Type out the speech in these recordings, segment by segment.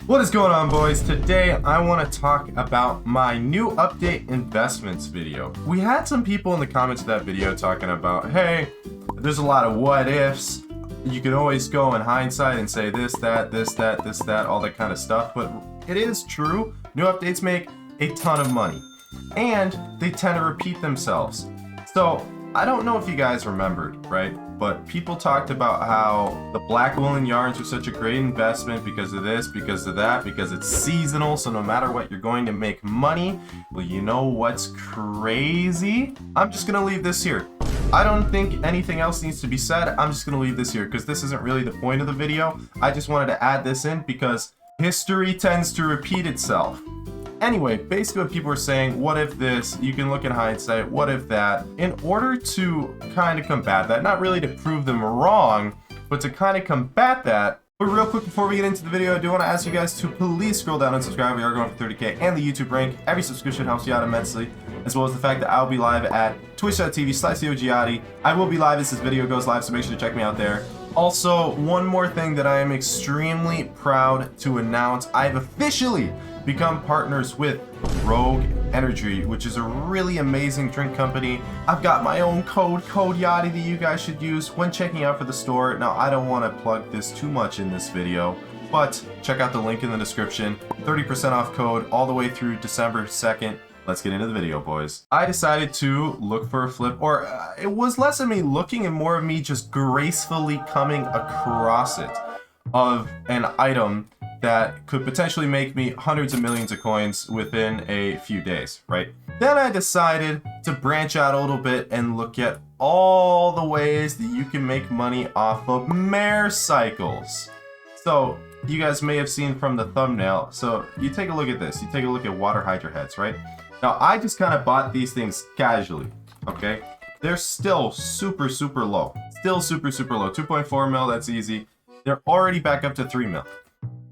What is going on, boys? Today I want to talk about my new update investments video. We had some people in the comments of that video talking about, hey, there's a lot of what ifs. You can always go in hindsight and say this, that, all that kind of stuff. But it is true, new updates make a ton of money and they tend to repeat themselves. So I don't know if you guys remembered, right? But people talked about how the black woolen yarns are such a great investment because of this, because of that, because it's seasonal, so no matter what, you're going to make money. Well, you know what's crazy? I'm just gonna leave this here. I don't think anything else needs to be said. I'm just gonna leave this here because this isn't really the point of the video. I just wanted to add this in because history tends to repeat itself. Anyway, basically what people are saying, what if this, you can look in hindsight, what if that, in order to kind of combat that, not really to prove them wrong, but to kind of combat that. But real quick before we get into the video, I do want to ask you guys to please scroll down and subscribe. We are going for 30K and the YouTube rank. Every subscription helps you out immensely, as well as the fact that I'll be live at twitch.tv/Yadi. I will be live as this video goes live, so make sure to check me out there. Also, one more thing that I am extremely proud to announce, I've officially become partners with Rogue Energy, which is a really amazing drink company. I've got my own code Yadi, that you guys should use when checking out for the store. Now, I don't want to plug this too much in this video, but check out the link in the description. 30% off code all the way through December 2nd. Let's get into the video, boys. I decided to look for a flip, or it was less of me looking and more of me just gracefully coming across it, of an item that could potentially make me hundreds of millions of coins within a few days, right? Then I decided to branch out a little bit and look at all the ways that you can make money off of mare cycles. So you guys may have seen from the thumbnail. So you take a look at this. You take a look at water hydra heads, right? Now I just kind of bought these things casually, okay? They're still super low. Still super low. 2.4 mil, that's easy. They're already back up to 3 mil.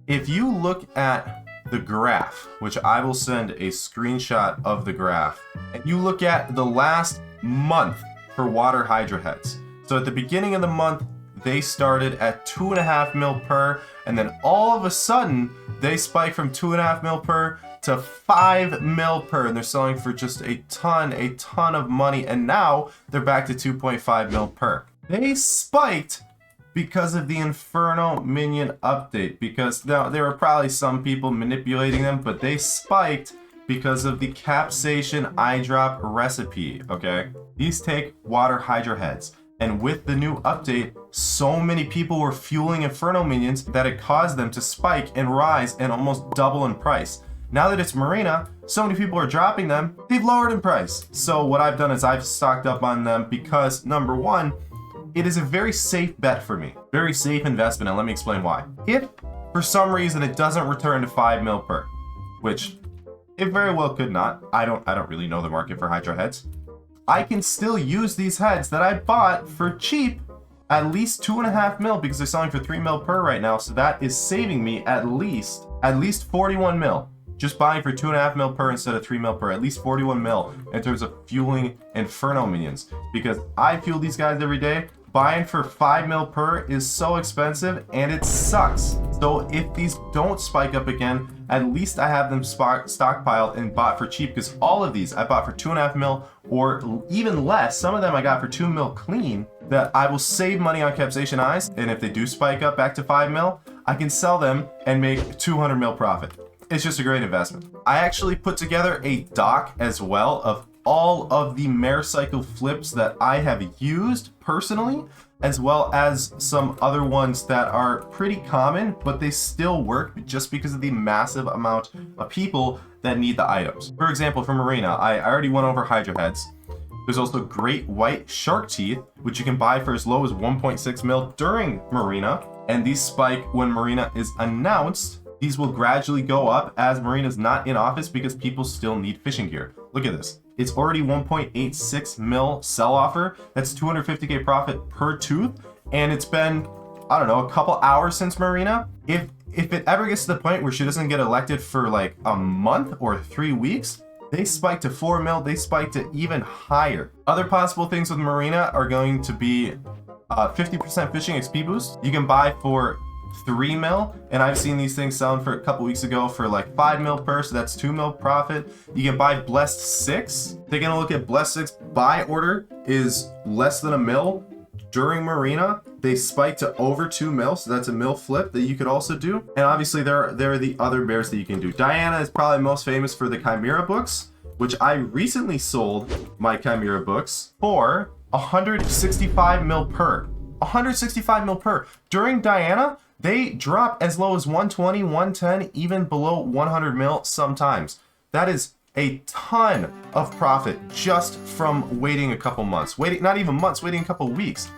If you look at the graph, which I will send a screenshot of the graph, and you look at the last month for water hydra heads. So at the beginning of the month, they started at 2.5 mil per, and then all of a sudden, they spike from 2.5 mil per to 5 mil per, and they're selling for just a ton of money, and now they're back to 2.5 mil per. They spiked because of the Inferno Minion update, because now there were probably some people manipulating them, but they spiked because of the Capsation eye drop recipe, okay? These take water hydra heads, and with the new update, so many people were fueling Inferno Minions that it caused them to spike and rise and almost double in price. Now that it's Marina, so many people are dropping them, they've lowered in price. So what I've done is I've stocked up on them because, number one, it is a very safe bet for me. Very safe investment, and let me explain why. If, for some reason, it doesn't return to 5 mil per, which it very well could not. I don't really know the market for hydra heads. I can still use these heads that I bought for cheap, at least 2.5 mil, because they're selling for 3 mil per right now, so that is saving me at least 41 mil. Just buying for 2.5 mil per instead of 3 mil per, at least 41 mil in terms of fueling Inferno Minions. Because I fuel these guys every day. Buying for 5 mil per is so expensive and it sucks. So if these don't spike up again, at least I have them stockpiled and bought for cheap, because all of these I bought for 2.5 mil or even less. Some of them I got for 2 mil clean, that I will save money on Capsation eyes. And if they do spike up back to 5 mil, I can sell them and make 200 mil profit. It's just a great investment. I actually put together a doc as well of all of the mare cycle flips that I have used personally, as well as some other ones that are pretty common, but they still work just because of the massive amount of people that need the items. For example, for Marina, I already went over hydra heads. There's also great white shark teeth, which you can buy for as low as 1.6 mil during Marina, and these spike when Marina is announced. These will gradually go up as Marina's not in office because people still need fishing gear. Look at this. It's already 1.86 mil sell offer. That's 250K profit per tooth. And it's been, I don't know, a couple hours since Marina. If it ever gets to the point where she doesn't get elected for like a month or 3 weeks, they spike to 4 mil. They spike to even higher. Other possible things with Marina are going to be 50% fishing XP boost. You can buy for 3 mil, and I've seen these things selling for a couple weeks ago for like 5 mil per, so that's 2 mil profit. You can buy Blessed 6. Taking a look at Blessed 6, buy order is less than a mil. During Marina, they spike to over 2 mil, so that's a mil flip that you could also do. And obviously there are the other bears that you can do. Diana is probably most famous for the Chimera books, which I recently sold my Chimera books for 165 mil per. 165 mil per. During Diana, they drop as low as 120, 110, even below 100 mil sometimes. That is a ton of profit just from waiting a couple months. Not even months, waiting a couple weeks.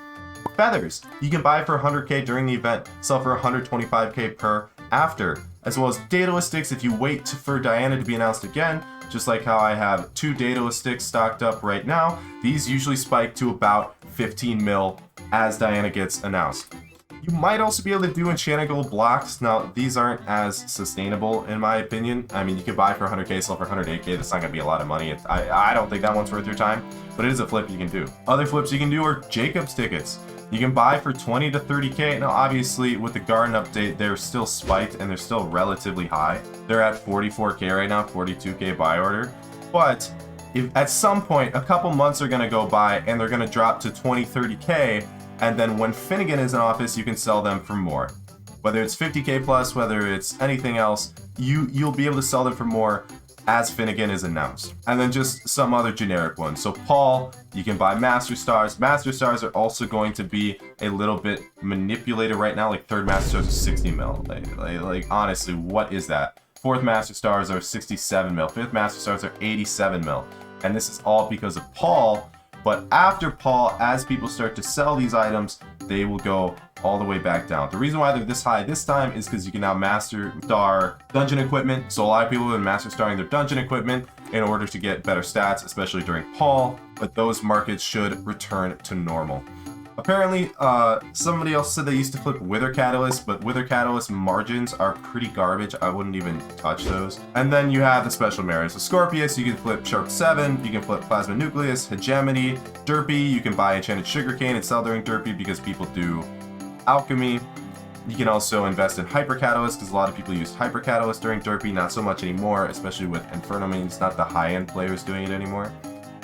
Feathers, you can buy for 100k during the event, sell for 125k per after, as well as Daedalus sticks if you wait for Diana to be announced again, just like how I have 2 Daedalus sticks stocked up right now. These usually spike to about 15 mil as Diana gets announced. You might also be able to do enchanted gold blocks. Now, these aren't as sustainable in my opinion. I mean, you can buy for 100k, sell for 108k. That's not gonna be a lot of money. I don't think that one's worth your time, but it is a flip you can do. Other flips you can do are Jacob's tickets. You can buy for 20 to 30k. Now, obviously, with the Garden update, they're still spiked and they're still relatively high. They're at 44k right now, 42k buy order. But if at some point, a couple months are gonna go by and they're gonna drop to 20, 30k, and then when Finnegan is in office, you can sell them for more. Whether it's 50k plus, whether it's anything else, you'll be able to sell them for more as Finnegan is announced. And then just some other generic ones. So Paul, you can buy Master Stars. Master Stars are also going to be a little bit manipulated right now. Like 3rd Master Stars are 60 mil. Like honestly, what is that? 4th Master Stars are 67 mil. 5th Master Stars are 87 mil. And this is all because of Paul. But after Paul, as people start to sell these items, they will go all the way back down. The reason why they're this high this time is because you can now Master Star dungeon equipment. So a lot of people have been Master Starring their dungeon equipment in order to get better stats, especially during Paul. But those markets should return to normal. Apparently, somebody else said they used to flip Wither Catalyst, but Wither Catalyst margins are pretty garbage. I wouldn't even touch those. And then you have the special mirrors. So Scorpius, you can flip Sharp 7, you can flip Plasma Nucleus, Hegemony, Derpy, you can buy Enchanted Sugarcane and sell during Derpy because people do Alchemy. You can also invest in Hyper Catalyst because a lot of people use Hyper Catalyst during Derpy, not so much anymore, especially with Inferno. I mean, it's not the high-end players doing it anymore.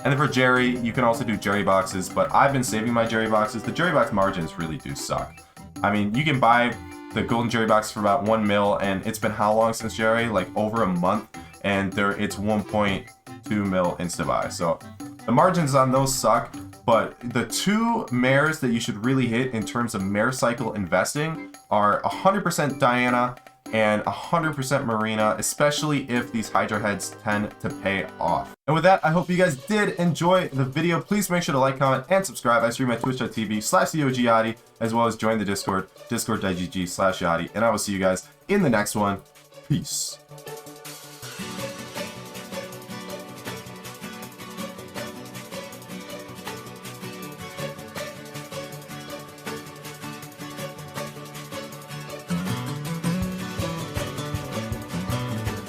And then for Jerry, you can also do Jerry boxes, but I've been saving my Jerry boxes. The Jerry box margins really do suck. I mean, you can buy the golden Jerry box for about 1 mil, and it's been how long since Jerry? Like over a month, and it's 1.2 mil insta-buy. So the margins on those suck, but the 2 mares that you should really hit in terms of mare cycle investing are 100% Diana and 100% Marina, especially if these Hydra heads tend to pay off. And with that, I hope you guys did enjoy the video. Please make sure to like, comment, and subscribe. I stream at twitch.tv/COGYadi, as well as join the Discord, discord.gg/Yadi, and I will see you guys in the next one. Peace.